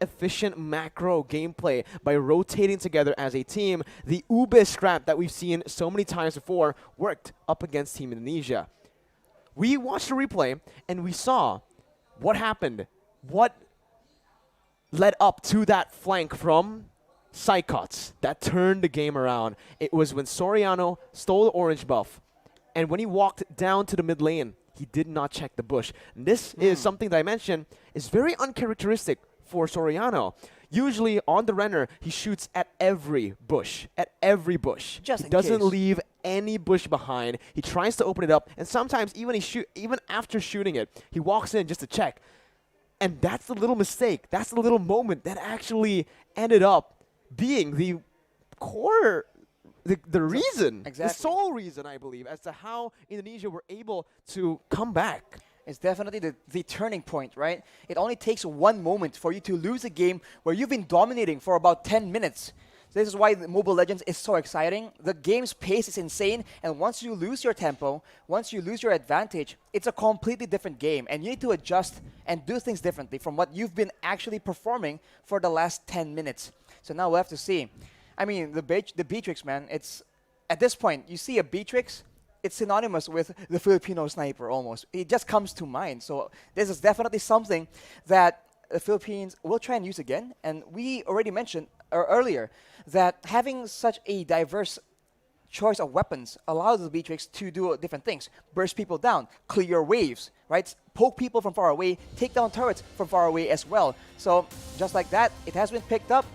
efficient macro gameplay by rotating together as a team. The ube scrap that we've seen so many times before worked up against Team Indonesia. We watched the replay and we saw what happened, what led up to that flank from Psychots that turned the game around. It was when Soriano stole the orange buff, and when he walked down to the mid lane, he did not check the bush. And this is something that I mentioned is very uncharacteristic for Soriano. Usually on the Renner, he shoots at every bush, Just he in doesn't case. leave any bush behind. He tries to open it up, and sometimes even after shooting it, he walks in just to check. And that's the little mistake. That's the little moment that actually ended up being the core, the reason, the Exactly. sole reason, I believe, as to how Indonesia were able to come back. It's definitely the turning point, right? It only takes one moment for you to lose a game where you've been dominating for about 10 minutes. So this is why the Mobile Legends is so exciting. The game's pace is insane, and once you lose your tempo, once you lose your advantage, it's a completely different game, and you need to adjust and do things differently from what you've been actually performing for the last 10 minutes. So now we'll have to see. I mean, the Beatrix, man, it's at this point, you see a Beatrix, it's synonymous with the Filipino sniper almost. It just comes to mind. So this is definitely something that the Philippines will try and use again. And we already mentioned earlier that having such a diverse choice of weapons allows the Beatrix to do different things. Burst people down, clear waves, right? Poke people from far away, take down turrets from far away as well. So just like that, it has been picked up.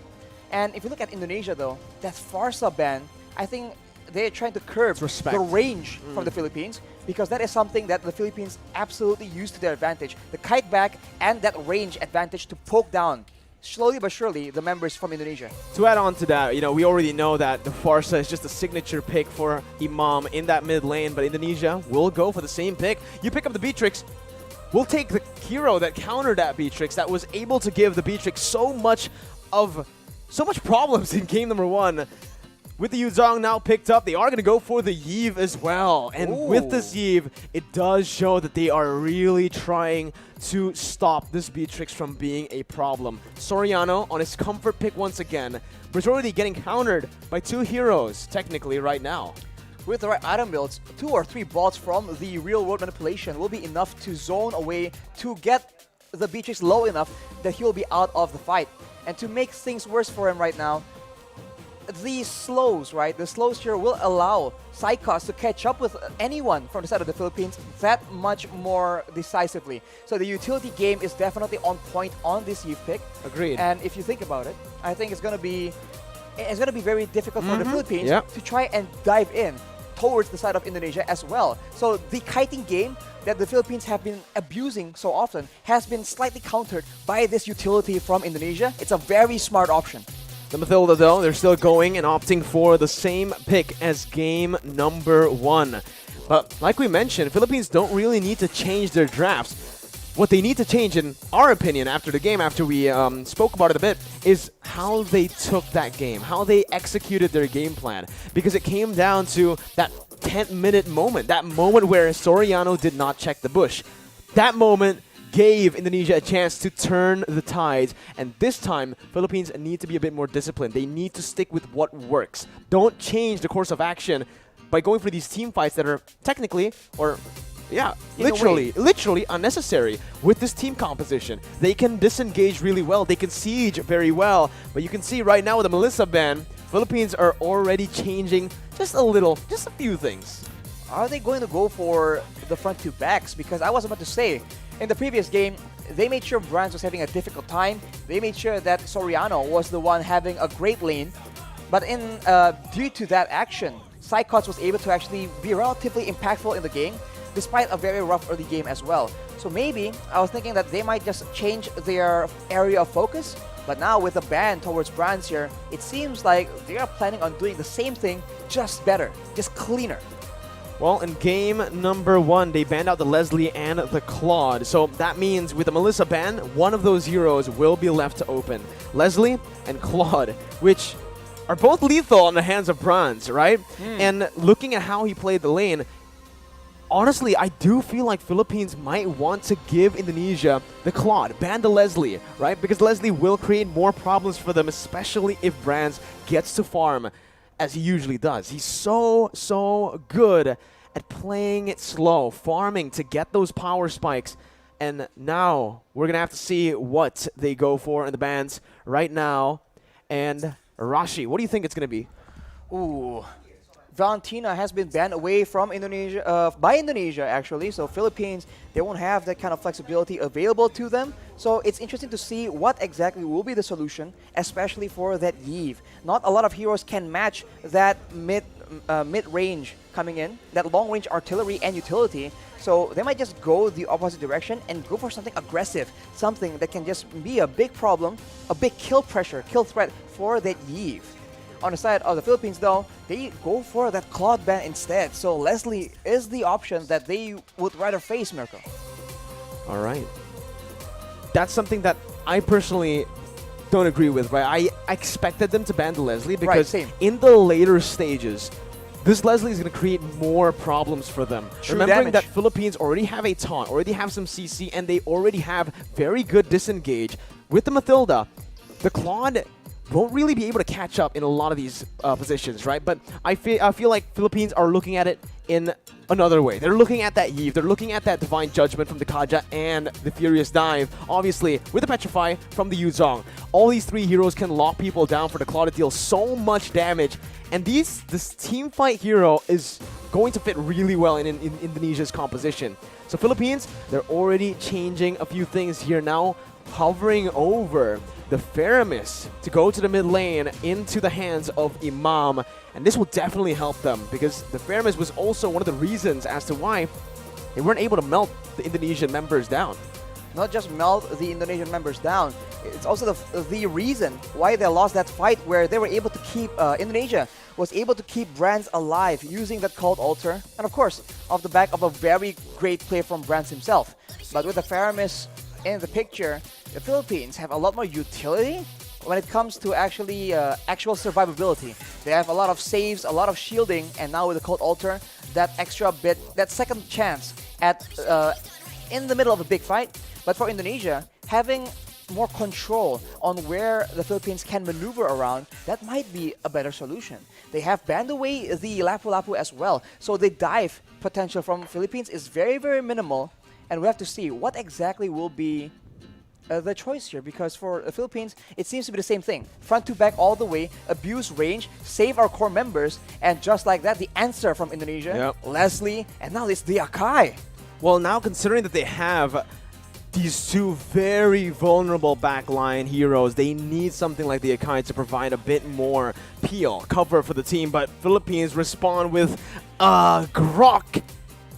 And if you look at Indonesia though, that Farsa ban, I think they're trying to curb respect. the range from the Philippines, because that is something that the Philippines absolutely use to their advantage. The kite back and that range advantage to poke down, slowly but surely, the members from Indonesia. To add on to that, we already know that the Farsa is just a signature pick for Imam in that mid lane, but Indonesia will go for the same pick. You pick up the Beatrix, we'll take the hero that countered that Beatrix, that was able to give the Beatrix so much problems in game number 1. With the Yuzong now picked up, they are going to go for the Yve as well. And with this Yve, it does show that they are really trying to stop this Beatrix from being a problem. Soriano on his comfort pick once again, but he's already getting countered by 2 heroes, technically, right now. With the right item builds, 2 or 3 bolts from the real-world manipulation will be enough to zone away to get the Beatrix low enough that he'll be out of the fight. And to make things worse for him right now, the slows, right? The slows here will allow Psychos to catch up with anyone from the side of the Philippines that much more decisively. So the utility game is definitely on point on this Yve pick. Agreed. And if you think about it, I think it's gonna be very difficult for the Philippines to try and dive in towards the side of Indonesia as well. So the kiting game that the Philippines have been abusing so often has been slightly countered by this utility from Indonesia. It's a very smart option. The Mathilda, though, they're still going and opting for the same pick as game number 1. But like we mentioned, Philippines don't really need to change their drafts. What they need to change, in our opinion, after the game, after we spoke about it a bit, is how they took that game, how they executed their game plan. Because it came down to that 10-minute moment, that moment where Soriano did not check the bush. That moment gave Indonesia a chance to turn the tides, and this time Philippines need to be a bit more disciplined. They need to stick with what works. Don't change the course of action by going for these team fights that are technically, or literally unnecessary with this team composition. They can disengage really well, they can siege very well, but you can see right now with the Melissa ban, Philippines are already changing just a few things. Are they going to go for the front 2 backs? Because I was about to say, in the previous game, they made sure Brands was having a difficult time. They made sure that Soriano was the one having a great lane. But due to that action, Psychots was able to actually be relatively impactful in the game, despite a very rough early game as well. So maybe, I was thinking that they might just change their area of focus. But now with the ban towards Brands here, it seems like they are planning on doing the same thing, just better, just cleaner. Well, in game number 1, they banned out the Leslie and the Claude. So that means with the Melissa ban, one of those heroes will be left to open. Leslie and Claude, which are both lethal in the hands of Bronze, right? And looking at how he played the lane, honestly, I do feel like Philippines might want to give Indonesia the Claude, ban the Leslie, right? Because Leslie will create more problems for them, especially if Brands gets to farm as he usually does. He's so good at playing it slow, farming to get those power spikes. And now we're going to have to see what they go for in the bans right now. And Rashi, what do you think it's going to be? Ooh. Valentina has been banned away from Indonesia, by Indonesia actually. So Philippines, they won't have that kind of flexibility available to them. So it's interesting to see what exactly will be the solution, especially for that Yves. Not a lot of heroes can match that mid-range coming in, that long-range artillery and utility. So they might just go the opposite direction and go for something aggressive, something that can just be a big problem, a big kill pressure, kill threat for that Yves. On the side of the Philippines, though, they go for that Claude ban instead. So Leslie is the option that they would rather face, Mirko. All right. That's something that I personally don't agree with, right? I expected them to ban the Leslie because in the later stages, this Leslie is going to create more problems for them. True Remembering damage. that Philippines already have a taunt, already have some CC, and they already have very good disengage. With the Mathilda, the Claude won't really be able to catch up in a lot of these positions, right? But I feel like Philippines are looking at it in another way. They're looking at that Yves, they're looking at that Divine Judgment from the Kaja and the Furious Dive, obviously with the Petrify from the Yuzong. All these three heroes can lock people down for the Claw to deal so much damage, and this team fight hero is going to fit really well in Indonesia's composition. So Philippines, they're already changing a few things here now, hovering over the Faramis to go to the mid lane into the hands of Imam, and this will definitely help them because the Faramis was also one of the reasons as to why they weren't able to melt the Indonesian members down. Not just melt the Indonesian members down, it's also the reason why they lost that fight where they were able to keep, Indonesia was able to keep Brands alive using that Cult Altar, and of course, off the back of a very great play from Brands himself. But with the Faramis in the picture, the Philippines have a lot more utility when it comes to actual survivability. They have a lot of saves, a lot of shielding, and now with the Cult Altar, that extra bit, that second chance at in the middle of a big fight. But for Indonesia, having more control on where the Philippines can maneuver around, that might be a better solution. They have banned away the Lapu-Lapu as well, so the dive potential from Philippines is very, very minimal, and we have to see what exactly will be the choice here, because for the Philippines, it seems to be the same thing. Front to back all the way, abuse range, save our core members, and just like that, the answer from Indonesia, Leslie, and now it's the Akai. Well, now considering that they have these two very vulnerable backline heroes, they need something like the Akai to provide a bit more peel, cover for the team, but Philippines respond with Grok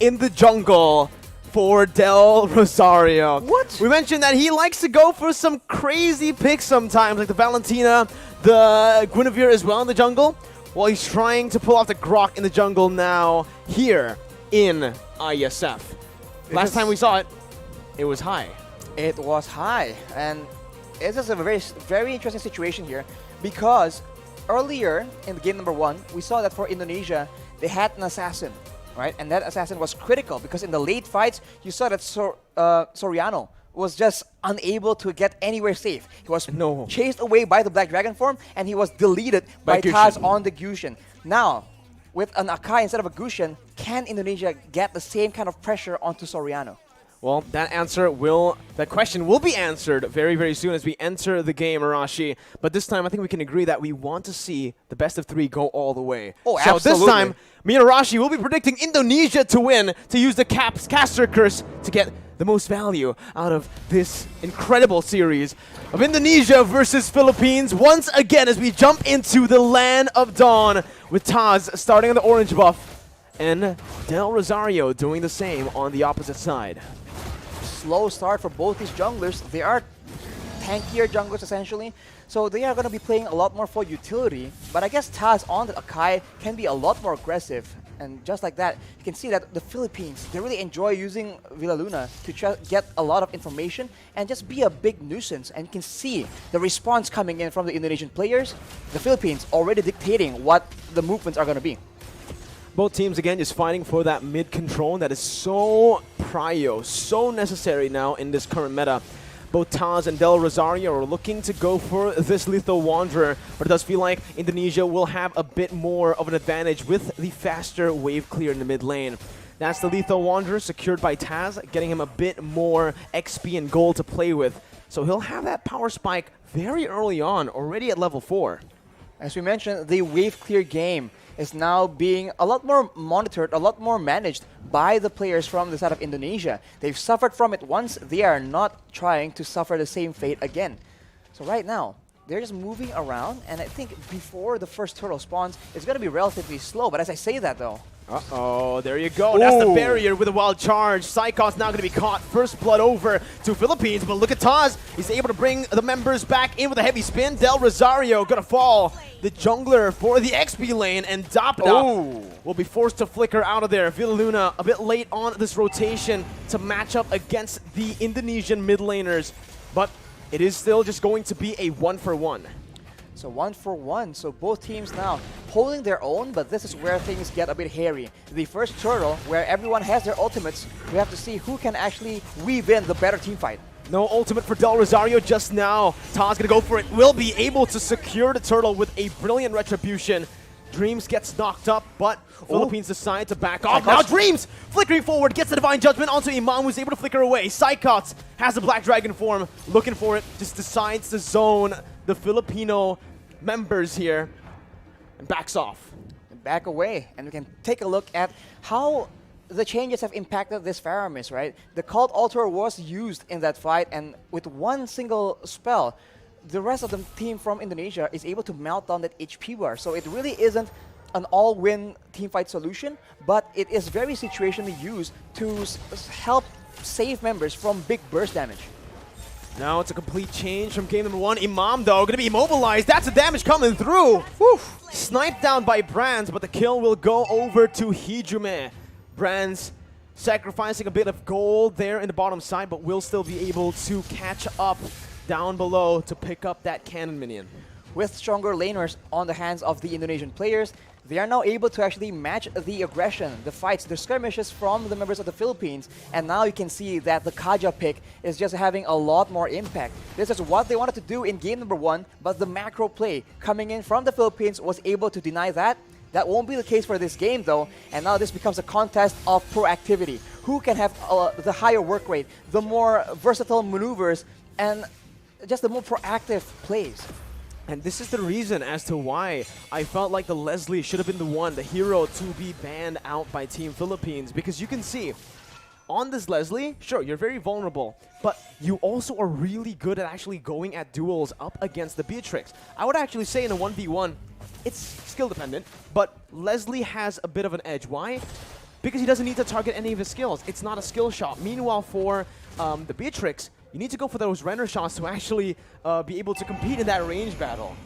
in the jungle for Del Rosario. What? We mentioned that he likes to go for some crazy picks sometimes, like the Valentina, the Guinevere as well in the jungle. Well, he's trying to pull off the Grok in the jungle now here in IESF. Last time we saw it, it was high. It was high, and it is a very, very interesting situation here because earlier in the game number 1, we saw that for Indonesia, they had an assassin. Right, and that assassin was critical because in the late fights, you saw that Soriano was just unable to get anywhere safe. He was chased away by the Black Dragon form, and he was deleted by Taz on the Gusion. Now, with an Akai instead of a Gusion, can Indonesia get the same kind of pressure onto Soriano? Well, that question will be answered very, very soon as we enter the game, Arashi. But this time, I think we can agree that we want to see the best of 3 go all the way. Oh, so absolutely. this time, me and Arashi will be predicting Indonesia to win, to use the caster curse to get the most value out of this incredible series of Indonesia versus Philippines. Once again, as we jump into the Land of Dawn with Taz starting on the orange buff and Del Rosario doing the same on the opposite side. Slow start for both these junglers. They are tankier junglers essentially, so they are going to be playing a lot more for utility, but I guess Taz on the Akai can be a lot more aggressive, and just like that, you can see that the Philippines, they really enjoy using Villaluna to get a lot of information and just be a big nuisance, and you can see the response coming in from the Indonesian players. The Philippines already dictating what the movements are going to be. Both teams, again, just fighting for that mid control that is so prio, so necessary now in this current meta. Both Taz and Del Rosario are looking to go for this Lethal Wanderer, but it does feel like Indonesia will have a bit more of an advantage with the faster wave clear in the mid lane. That's the Lethal Wanderer secured by Taz, getting him a bit more XP and gold to play with. So he'll have that power spike very early on, already at level 4. As we mentioned, the wave clear game is now being a lot more monitored, a lot more managed by the players from the side of Indonesia. They've suffered from it once, they are not trying to suffer the same fate again. So right now, they're just moving around, and I think before the first turtle spawns, it's going to be relatively slow. But as I say that though, uh-oh, there you go. That's the barrier with a wild charge. Psychot's now going to be caught. First blood over to Philippines, but look at Taz. He's able to bring the members back in with a heavy spin. Del Rosario going to fall. The jungler for the XP lane, and Dapda will be forced to flicker out of there. Villaluna a bit late on this rotation to match up against the Indonesian mid laners, but it is still just going to be a 1-for-1. So 1-for-1, so both teams now holding their own, but this is where things get a bit hairy. The first turtle, where everyone has their ultimates, we have to see who can actually weave in the better team fight. No ultimate for Del Rosario just now. Taz gonna go for it. Will be able to secure the turtle with a brilliant retribution. Dreams gets knocked up, but Philippines decide to back off. Now Dreams flickering forward, gets the Divine Judgment onto Imam, who's able to flicker away. Psychot has the Black Dragon form, looking for it, just decides to zone the Filipino members here and backs off. And back away, and we can take a look at how the changes have impacted this Faramis, right? The Cult Altar was used in that fight, and with one single spell, the rest of the team from Indonesia is able to melt down that HP bar. So it really isn't an all-win teamfight solution, but it is very situationally used to help save members from big burst damage. Now it's a complete change from game number 1. Imam, though, going to be immobilized. That's the damage coming through. Whew. Sniped down by Brands, but the kill will go over to Hijume. Brands sacrificing a bit of gold there in the bottom side, but will still be able to catch up down below to pick up that cannon minion. With stronger laners on the hands of the Indonesian players, they are now able to actually match the aggression, the fights, the skirmishes from the members of the Philippines. And now you can see that the Kaja pick is just having a lot more impact. This is what they wanted to do in game number 1, but the macro play coming in from the Philippines was able to deny that. That won't be the case for this game though, and now this becomes a contest of proactivity. Who can have the higher work rate, the more versatile maneuvers, and just the more proactive plays. And this is the reason as to why I felt like the Leslie should have been the one, the hero, to be banned out by Team Philippines. Because you can see, on this Leslie, sure, you're very vulnerable, but you also are really good at actually going at duels up against the Beatrix. I would actually say in a 1v1, it's skill dependent, but Leslie has a bit of an edge. Why? Because he doesn't need to target any of his skills. It's not a skill shot. Meanwhile, for the Beatrix, you need to go for those render shots to actually be able to compete in that range battle.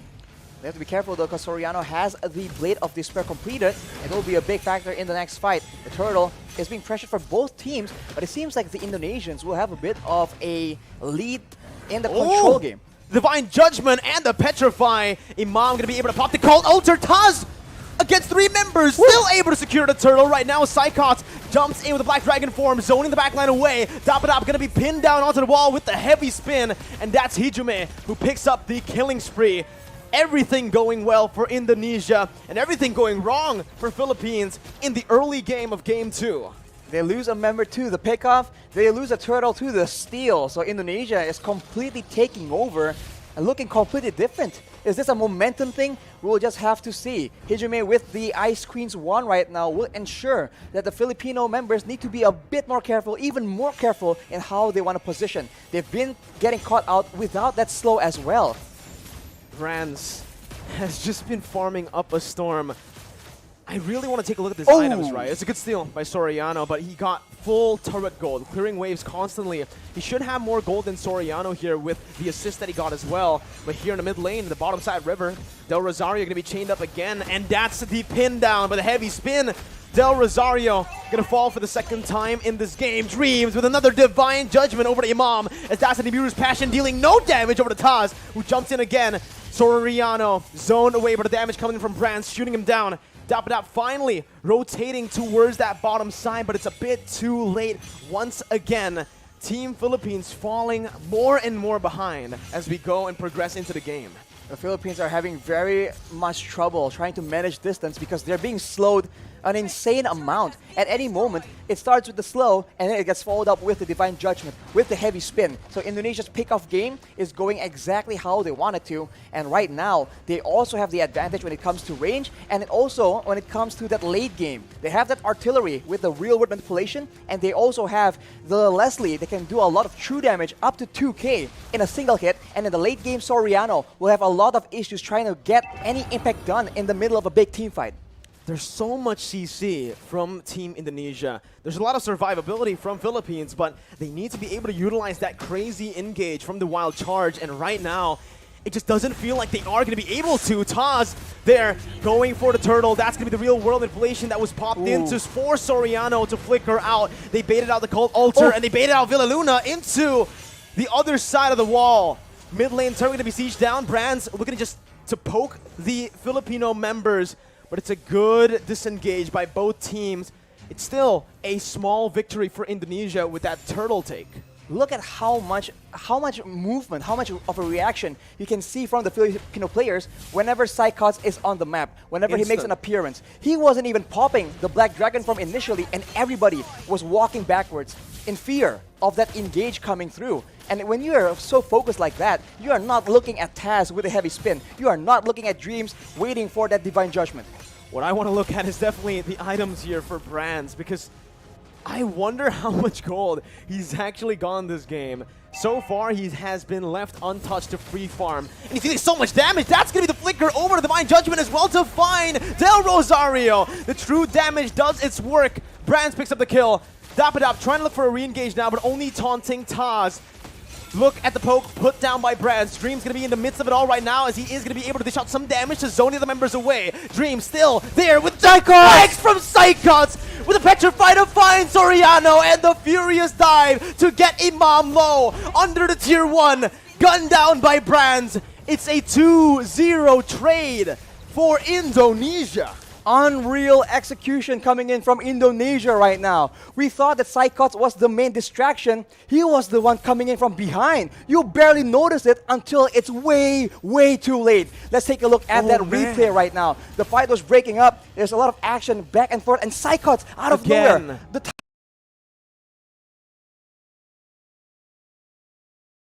They have to be careful though, because Soriano has the Blade of Despair completed. It will be a big factor in the next fight. The Turtle is being pressured for both teams, but it seems like the Indonesians will have a bit of a lead in the control game. Divine Judgment and the Petrify. Imam gonna be able to pop the Cult Altar. Taz against 3 members, still able to secure the turtle. Right now, Psychot jumps in with the Black Dragon form, zoning the backline away. Dapadap gonna be pinned down onto the wall with the heavy spin, and that's Hijume who picks up the killing spree. Everything going well for Indonesia, and everything going wrong for Philippines in the early game of Game 2. They lose a member to the pickoff, they lose a turtle to the steal, so Indonesia is completely taking over and looking completely different. Is this a momentum thing? We'll just have to see. Hijume with the Ice Queen's wand right now will ensure that the Filipino members need to be a bit more careful, even more careful in how they want to position. They've been getting caught out without that slow as well. Brands has just been farming up a storm. I really want to take a look at these items, right? It's a good steal by Soriano, but he got full turret gold, clearing waves constantly. He should have more gold than Soriano here with the assist that he got as well. But here in the mid lane, the bottom side river, Del Rosario going to be chained up again, and that's the pin down by the heavy spin. Del Rosario going to fall for the second time in this game. Dreams with another Divine Judgment over to Imam, as that's an Nibiru's Passion dealing no damage over to Taz, who jumps in again. Soriano zoned away, but the damage coming from Brands, shooting him down. Dapadap finally rotating towards that bottom side, but it's a bit too late once again. Team Philippines falling more and more behind as we go and progress into the game. The Philippines are having very much trouble trying to manage distance because they're being slowed an insane amount. At any moment, it starts with the slow and then it gets followed up with the divine judgment, with the heavy spin. So Indonesia's pick-off game is going exactly how they want it to. And right now, they also have the advantage when it comes to range and also when it comes to that late game. They have that artillery with the real-world manipulation, and they also have the Leslie that can do a lot of true damage up to 2k in a single hit. And in the late game, Soriano will have a lot of issues trying to get any impact done in the middle of a big team fight. There's so much CC from Team Indonesia. There's a lot of survivability from Philippines, but they need to be able to utilize that crazy engage from the wild charge, and right now, it just doesn't feel like they are going to be able to. Taz there going for the turtle. That's going to be the real world manipulation that was popped into for Soriano to flicker out. They baited out the Cold Altar and they baited out Villaluna into the other side of the wall. Mid lane turret going to be sieged down. Brands looking just to poke the Filipino members, but it's a good disengage by both teams. It's still a small victory for Indonesia with that turtle take. Look at how much movement, how much of a reaction you can see from the Filipino players whenever Psychots is on the map, whenever he makes an appearance. He wasn't even popping the Black Dragon from initially, and everybody was walking backwards in fear of that engage coming through. And when you are so focused like that, you are not looking at Taz with a heavy spin. You are not looking at Dreams waiting for that divine judgment. What I want to look at is definitely the items here for Brands, because I wonder how much gold he's actually gone this game. So far, he has been left untouched to free farm. And he's dealing so much damage. That's going to be the flicker over to Divine Judgment as well to find Del Rosario. The true damage does its work. Brands picks up the kill. Dapadap trying to look for a re-engage now, but only taunting Taz. Look at the poke put down by Brands. Dream's going to be in the midst of it all right now, as he is going to be able to dish out some damage to zone the other members away. Dream still there with Psychots from Psychots with a petrified to find Soriano, and the furious dive to get Imam low under the tier 1. Gunned down by Brands. It's a 2-0 trade for Indonesia. Unreal execution coming in from Indonesia right now. We thought that Psychots was the main distraction. He was the one coming in from behind. You barely notice it until it's way, way too late. Let's take a look at that replay right now. The fight was breaking up. There's a lot of action back and forth, and Psychots out of nowhere. The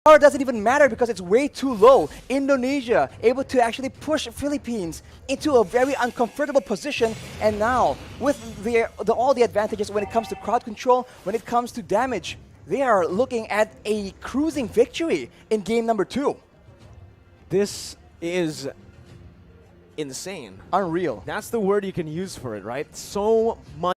tower doesn't even matter because it's way too low. Indonesia able to actually push Philippines into a very uncomfortable position, and now with all the advantages when it comes to crowd control, when it comes to damage, they are looking at a cruising victory in game number 2. This is insane. Unreal. That's the word you can use for it, right? So much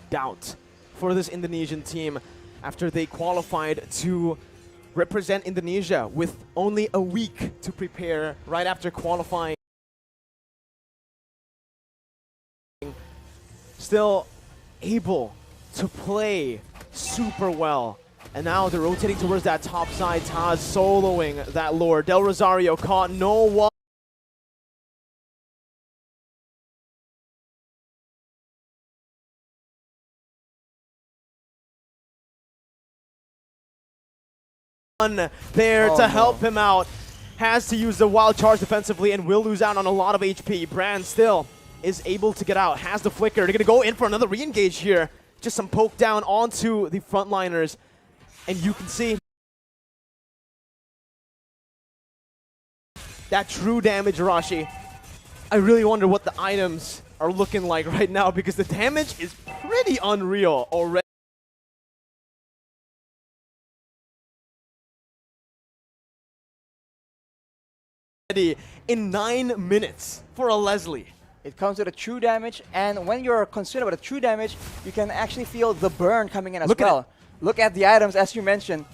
doubt for this Indonesian team after they qualified to represent Indonesia with only a week to prepare right after qualifying. Still able to play super well. And now they're rotating towards that top side. Taz soloing that lure. Del Rosario caught no one. There to help him out. Has to use the wild charge defensively and will lose out on a lot of HP. Brand still is able to get out. Has the flicker. They're going to go in for another re-engage here. Just some poke down onto the frontliners. And you can see that true damage, Rashi. I really wonder what the items are looking like right now, because the damage is pretty unreal already. In 9 minutes for a Leslie. It comes with a true damage, and when you're concerned about the true damage, you can actually feel the burn coming in as well. Look at the items, as you mentioned.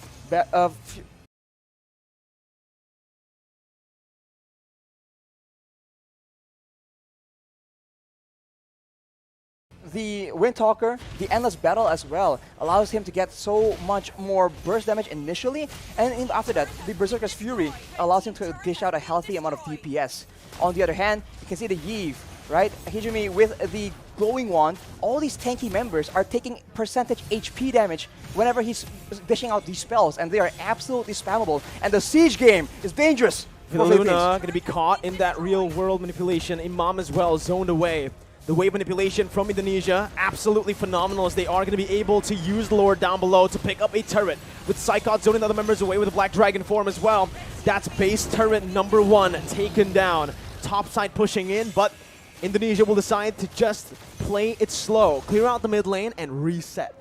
the Windtalker, the Endless Battle as well, allows him to get so much more burst damage initially, and after that, the Berserker's Fury allows him to dish out a healthy amount of DPS. On the other hand, you can see the Yve, right? Hijumi with the Glowing Wand, all these tanky members are taking percentage HP damage whenever he's dishing out these spells, and they are absolutely spammable, and the Siege game is dangerous. FILIPINA going to be caught in that real-world manipulation. Imam as well, zoned away. The wave manipulation from Indonesia, absolutely phenomenal, as they are going to be able to use the Lord down below to pick up a turret. With Psychot zoning the other members away with a Black Dragon form as well. That's base turret number 1 taken down. Top side pushing in, but Indonesia will decide to just play it slow, clear out the mid lane, and reset.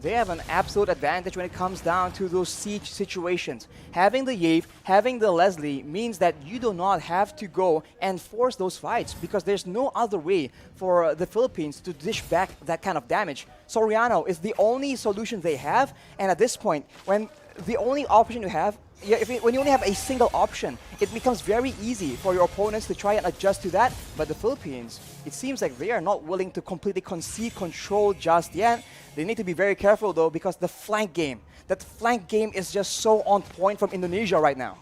They have an absolute advantage when it comes down to those siege situations. Having the Yave, having the Leslie means that you do not have to go and force those fights, because there's no other way for the Philippines to dish back that kind of damage. Soriano is the only solution they have, and at this point, when the only option you have, when you only have a single option, it becomes very easy for your opponents to try and adjust to that. But the Philippines, it seems like they are not willing to completely concede control just yet. They need to be very careful though, because the flank game, that flank game is just so on point from Indonesia right now.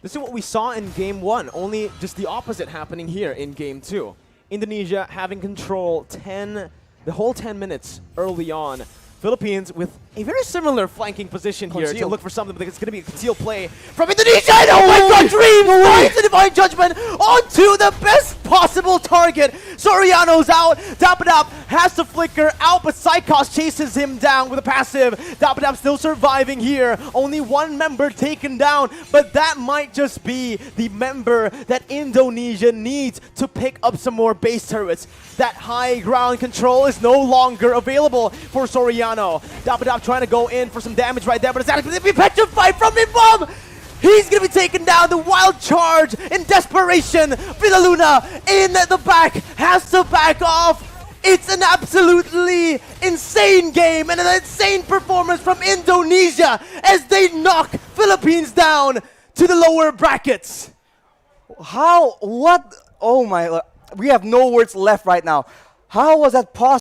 This is what we saw in Game 1, only just the opposite happening here in Game 2. Indonesia having control the whole 10 minutes early on. Philippines with a very similar flanking position here to look for something, but it's going to be a concealed play from Indonesia. And oh my god, Dream finds the Divine Judgment onto the best possible target. Soriano's out. Dapadap has to flicker out, but Psychos chases him down with a passive. Dapadap still surviving here. Only one member taken down, but that might just be the member that Indonesia needs to pick up some more base turrets. That high ground control is no longer available for Soriano. Dapadap trying to go in for some damage right there, but it's actually going to be petrified from Imam! He's going to be taken down. The wild charge in desperation. Villaluna in the back has to back off. It's an absolutely insane game and an insane performance from Indonesia as they knock Philippines down to the lower brackets. How? What? Oh my, we have no words left right now. How was that possible?